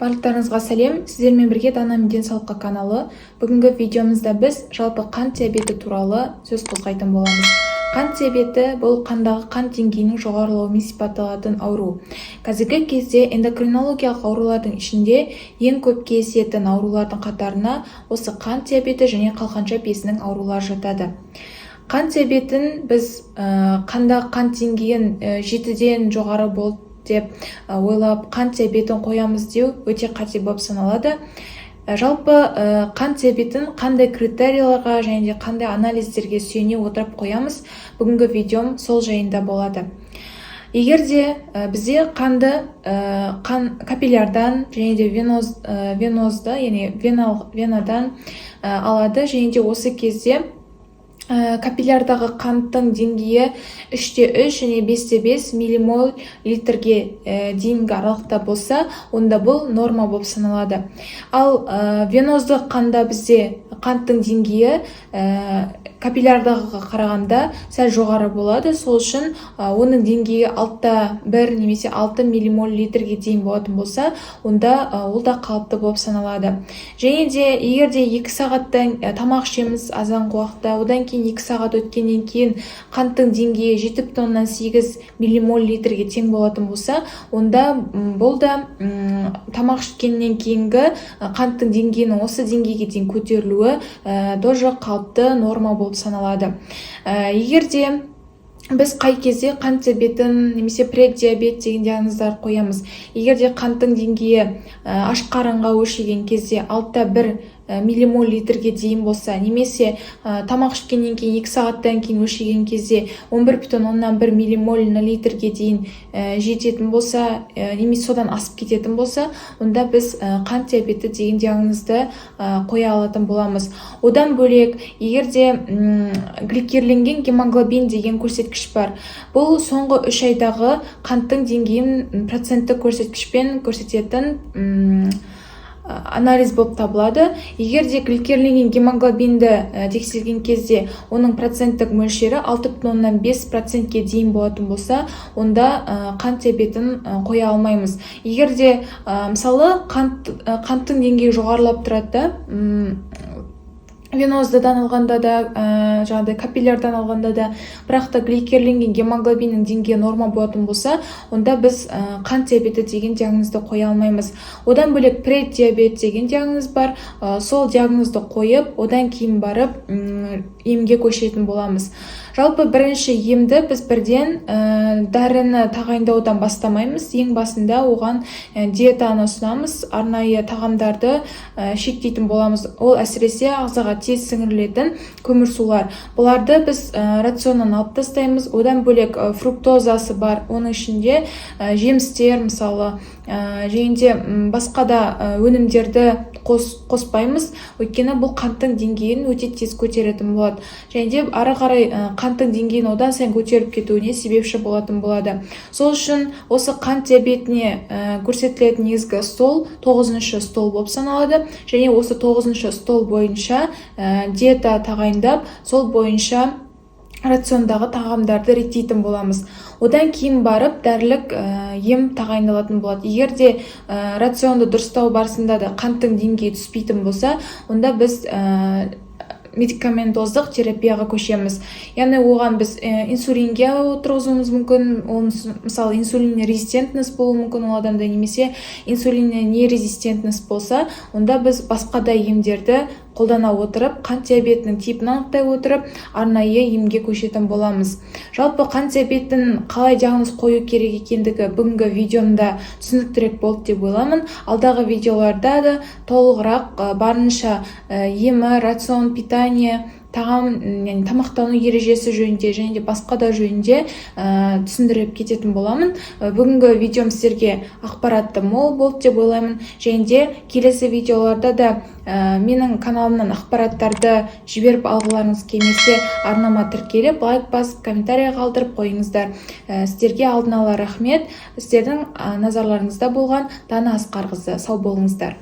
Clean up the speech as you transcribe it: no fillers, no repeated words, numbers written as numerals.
Барлықтарыңызға сәлем, сіздермен бірге Дана мен денсаулыққа каналы. Бүгінгі видеомызда біз жалпы қант диабеті туралы сөз қозғайтын боламыз. Қант диабеті бұл қандағы қант деңгейінің жоғарылауымен сипатталатын ауру. Қазіргі кезде эндокринологиялық аурулардың ішінде ең көп кездесетін аурулардың қатарына осы қант диабеті және қалқанша безінің аурулары жатады. Қант диабетін біз қандағы қант деңгейін 7-ден жоғары болды деп ойлап қант диабетін қоямыз деу өте қате болып саналады. Жалпы қант диабетін қандай критерияларға және де қандай анализдерге сүйене отырып қоямыз, бүгінгі видеом сол жайында болады. Егер де бізде қанды капиллярдан және де венозды, яғни венадан алады, және де осы кезде капиллярдағы қанттың деңгейі 3-3 және 5-5 миллимол литрге дейінгі аралықта болса, онда бұл норма болып саналады. Ал венозды қанда бізде қанттың деңгейі капиллярдағыға қарағанда сәл жоғары болады. Сол үшін оның деңгейі 6-1 немесе 6 миллимол литрге дейін болатын болса, онда ол да қалыпты болып саналады. Және де егер де 2 сағаттан тамақ ішеміз азанғы уақытта, одан кейін 2 сағат өткеннен кейін қанттың деңгейі 7,8 миллимол литрге тең болатын болса, онда бұл да тамақ ішкеннен кейінгі қанттың деңгейінің осы деңгейге дейін көтерілуі тоже қалыпты норма болып саналады. Егер де біз қай кезде қант диабетін немесе преддиабет деген диагноздар қоямыз. Егер де қанттың деңгейі аш қарынға өлшеген кезде 6-1 миллимол литрге дейін болса, немесе тамақ ішкеннен кейін 2 сағаттан кейін өлшеген кезде 11,1 миллимол литрге дейін жететін болса, немесе содан асып кететін болса, онда біз қант диабеті деген диагнозды қоя алатын боламыз. Одан бөлек, егер де гликерленген гемоглобин деген көрсеткіш бар. Бұл соңғы 3 айдағы қанттың деңгейін проценттік көрсеткішпен көрсететін анализ болып табылады. Егер де гликерленген гемоглобинді тексерген кезде оның проценттік мөлшері 6,5%-ке дейін болатын болса, онда қант диабетін қоя алмаймыз. Егер де мысалы қанттың деңгейі жоғарылап тұрады, веноздадан алғанда да, жаңағыдай капиллярдан алғанда да, бірақ та гликерленген гемоглобиннің деңгейі норма болатын болса, онда біз қант диабеті деген диагнозды қоя алмаймыз. Одан бөлек преддиабет деген диагноз бар. Сол диагнозды қойып, одан кейін барып емге көшетін боламыз. Жалпы бірінші емді біз бірден дәріні тағайындаудан бастамаймыз. Ең басында оған диетаны ұсынамыз, арнайы тағамдарды шектейтін боламыз. Ол әсіресе ағзаға тез сіңірілетін көмірсулар. Бұларды біз рационнан алып тастаймыз. Одан бөлек фруктозасы бар. Оның ішінде жемістер, мысалы, және де басқа да өнімдерді қоспаймыз. Өйткені бұл қанттың деңгейін өте тез көтеретін болады. Және де ары қарай қанттың деңгейін одан сайын көтеріп кетуіне себепші болатын болады. Сол үшін осы қант диабетіне көрсетілетін негізгі стол 9-шы стол болып саналады. Және осы 9-шы стол бойынша диета тағайындап, сол бойынша рациондағы тағамдарды реттейтін боламыз. Одан кейін барып дәрілік ем тағайындалатын болады. Егер де рационды дұрыстау барысында да қанттың деңгейі түспейтін болса, онда біз медикаментоздық терапияға көшеміз. Яғни оған біз инсулинге отырғызуымыз мүмкін, мысалы инсулинне резистентность болуы мүмкін ол адамда, немесе инсулинне нерезистентность болса, онда біз басқа да емдерді қолдана отырып, қант диабетінің типін анықтай отырып, арнайы емге көшетін боламыз. Жалпы қант диабетін қалай диагноз қою керек екендігі бүгінгі видеомда түсініктірек болды деп ойламын. Алдағы видеоларда да толығырақ барынша емі, рацион, питание, тамақтану ережесі жөнінде және де басқа да жөнінде түсіндіріп кететін боламын. Бүгінгі видеом сіздерге ақпаратты мол болды деп ойлаймын. Және де келесі видеоларда да менің каналымнан ақпараттарды жіберіп алғыларыңыз келмесе, арнама тіркеліп, лайк басып, комментарий қалдырып қойыңыздар. Сіздерге алдын ала рахмет. Сіздердің назарларыңызда болған Дана Асқарқызы. Сау болыңыздар.